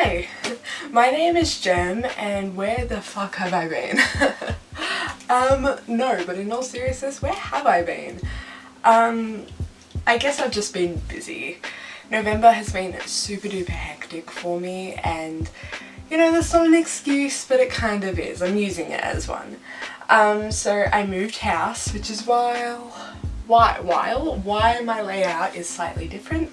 Hi, my name is Jem, and where the fuck have I been? No, but in all seriousness, where have I been? I guess I've just been busy. November has been super duper hectic for me, and you know, that's not an excuse, but it kind of is. I'm using it as one. So I moved house, which is why my layout is slightly different.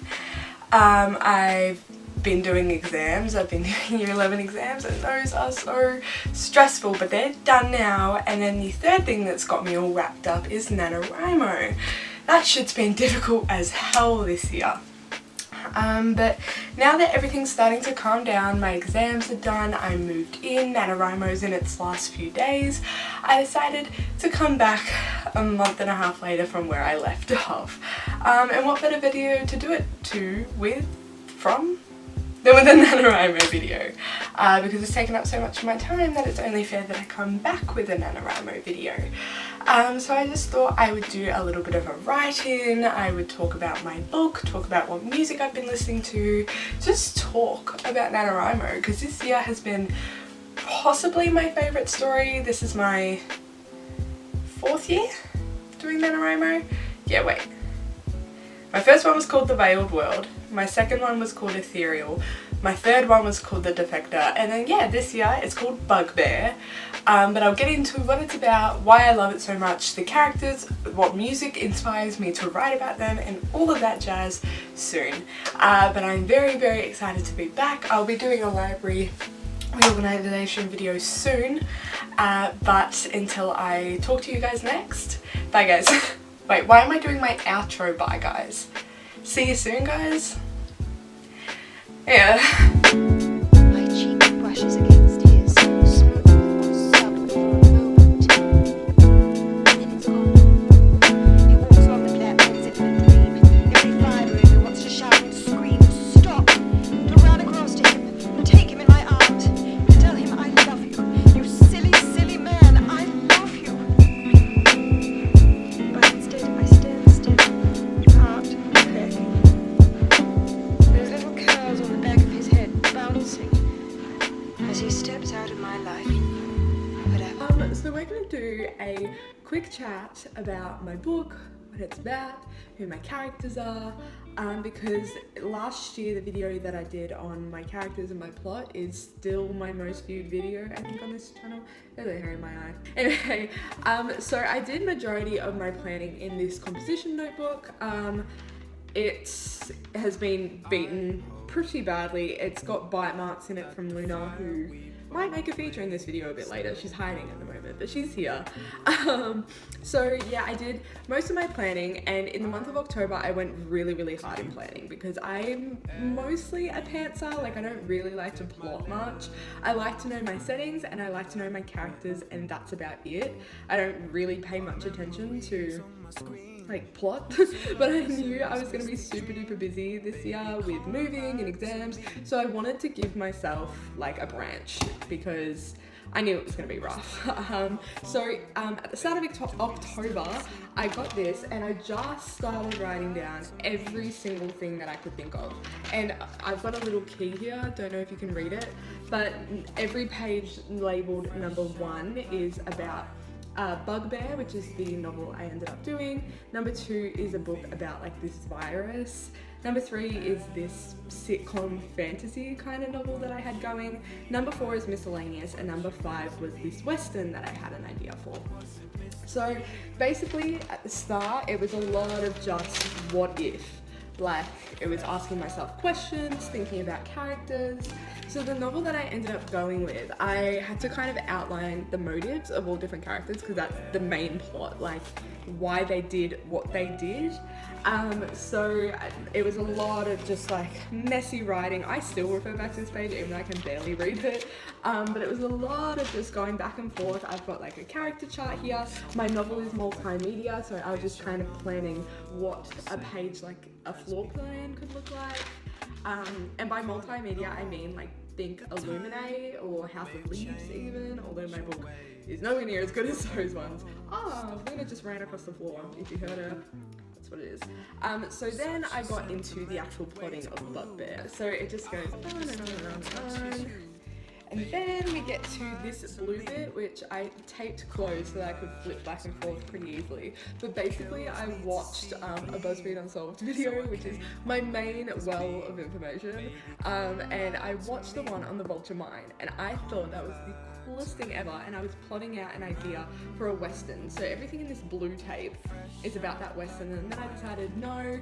I've been doing exams. I've been doing year 11 exams, and those are so stressful, but they're done now. And then the third thing that's got me all wrapped up is Nanowrimo. That shit's been difficult as hell this year. But now that everything's starting to calm down, my exams are done, I moved in, Nanowrimo's in its last few days, I decided to come back a month and a half later from where I left off. And what better video to do it than with a Nanowrimo video, because it's taken up so much of my time that it's only fair that I come back with a Nanowrimo video. So I just thought I would do a little bit of a write-in, I would talk about my book, talk about what music I've been listening to, just talk about Nanowrimo, because this year has been possibly my favourite story. This is my 4th year doing Nanowrimo. Yeah, wait. My first one was called The Veiled World, my second one was called Ethereal, my third one was called The Defector, and then yeah, this year it's called Bugbear. But I'll get into what it's about, why I love it so much, the characters, what music inspires me to write about them, and all of that jazz soon. But I'm very, very excited to be back. I'll be doing a library reorganisation video soon, but until I talk to you guys next, bye guys. Wait, why am I doing my outro bye guys? See you soon guys. Yeah. My cheek brushes against his, smooth and soft for a moment. Then it's gone. He walks on the platform as if in a dream. Every fibre in me wants to shout and scream, stop! To run across to him, and take him in my arms, and tell him I love you. You silly, silly man, I love you. But instead I stand still, heart cracking. There's little curls on the back of his head bouncing as he steps out of my life. But So we're going to do a quick chat about my book, what it's about, who my characters are, because last year the video that I did on my characters and my plot is still my most viewed video I think on this channel. There's a hair in my eye. Anyway, so I did majority of my planning in this composition notebook. It has been beaten pretty badly. It's got bite marks in it from Luna, who might make a feature in this video a bit later. She's hiding at the moment, but she's here. So yeah, I did most of my planning, and in the month of October I went really, really hard in planning because I'm mostly a pantser. Like, I don't really like to plot much. I like to know my settings and I like to know my characters, and that's about it. I don't really pay much attention to like plot, but I knew I was going to be super duper busy this year with moving and exams, so I wanted to give myself like a branch because I knew it was going to be rough. At the start of October I got this, and I just started writing down every single thing that I could think of, and I've got a little key here, don't know if you can read it, but every page labelled number 1 is about Bugbear, which is the novel I ended up doing. Number 2 is a book about like this virus. Number 3 is this sitcom fantasy kind of novel that I had going. Number 4 is miscellaneous, and number 5 was this western that I had an idea for. So basically at the start it was a lot of just what if. Like, it was asking myself questions, thinking about characters. So the novel that I ended up going with, I had to kind of outline the motives of all different characters, because that's the main plot, like why they did what they did. So it was a lot of just like messy writing. I still refer back to this page even though I can barely read it. But it was a lot of just going back and forth. I've got like a character chart here. My novel is multimedia, so I was just kind of planning what a page, like a floor plan could look like. And by multimedia I mean like think Illuminate or House of Leaves even, although my book is nowhere near as good as those ones. Oh, Luna just ran across the floor, if you heard her. That's what it is. So then I got into the actual plotting of Bugbear. So it just goes on and on and on and get to this blue bit, which I taped closed so that I could flip back and forth pretty easily. But basically, I watched a BuzzFeed Unsolved video, which is my main well of information, and I watched the one on the vulture mine, and I thought that was the coolest thing ever, and I was plotting out an idea for a western. So everything in this blue tape is about that western, and then I decided, no,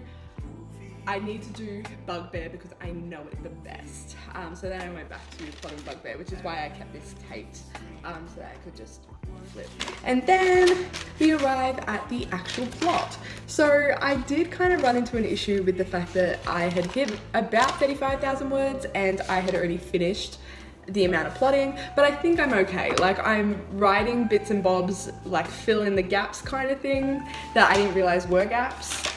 I need to do Bugbear because I know it the best. So then I went back to plotting Bugbear, which is why I kept this taped, so that I could just flip. And then we arrive at the actual plot. So I did kind of run into an issue with the fact that I had hit about 35,000 words and I had already finished the amount of plotting, but I think I'm okay. Like, I'm writing bits and bobs, like fill in the gaps kind of thing that I didn't realize were gaps.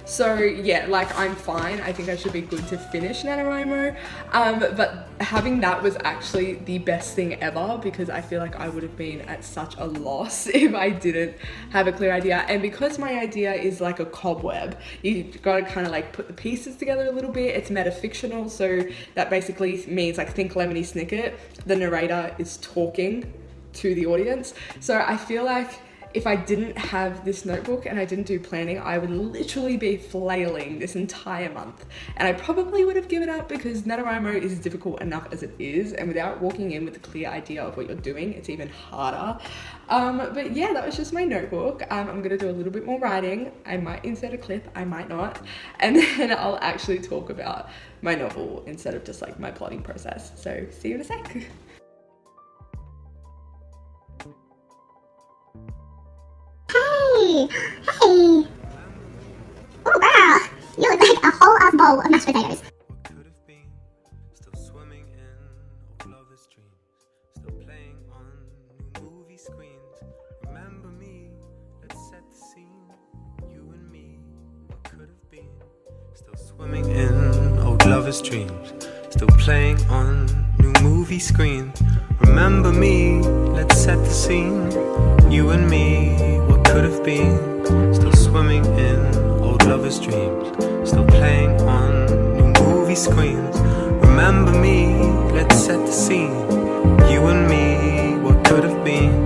So yeah, like, I'm fine. I think I should be good to finish Nanowrimo. But having that was actually the best thing ever, because I feel like I would have been at such a loss if I didn't have a clear idea. And because my idea is like a cobweb, you gotta kind of like put the pieces together a little bit. It's metafictional, so that basically means, like, think Lemony Snicket, the narrator is talking to the audience. So I feel like if I didn't have this notebook and I didn't do planning, I would literally be flailing this entire month. And I probably would have given up, because Nanowrimo is difficult enough as it is, and without walking in with a clear idea of what you're doing, it's even harder. But yeah, that was just my notebook. I'm gonna do a little bit more writing. I might insert a clip, I might not. And then I'll actually talk about my novel instead of just like my plotting process. So see you in a sec. Hey! Oh girl! You look like a whole ass bowl of mashed potatoes. What could have been, still swimming in old lovers' dreams, still playing on new movie screens. Remember me, let's set the scene. You and me, what could have been, still swimming in old lovers' dreams, still playing on new movie screens. Remember me, let's set the scene. You and me, what could have been, still swimming in old lovers' dreams, still playing on new movie screens. Remember me, let's set the scene. You and me, what could have been.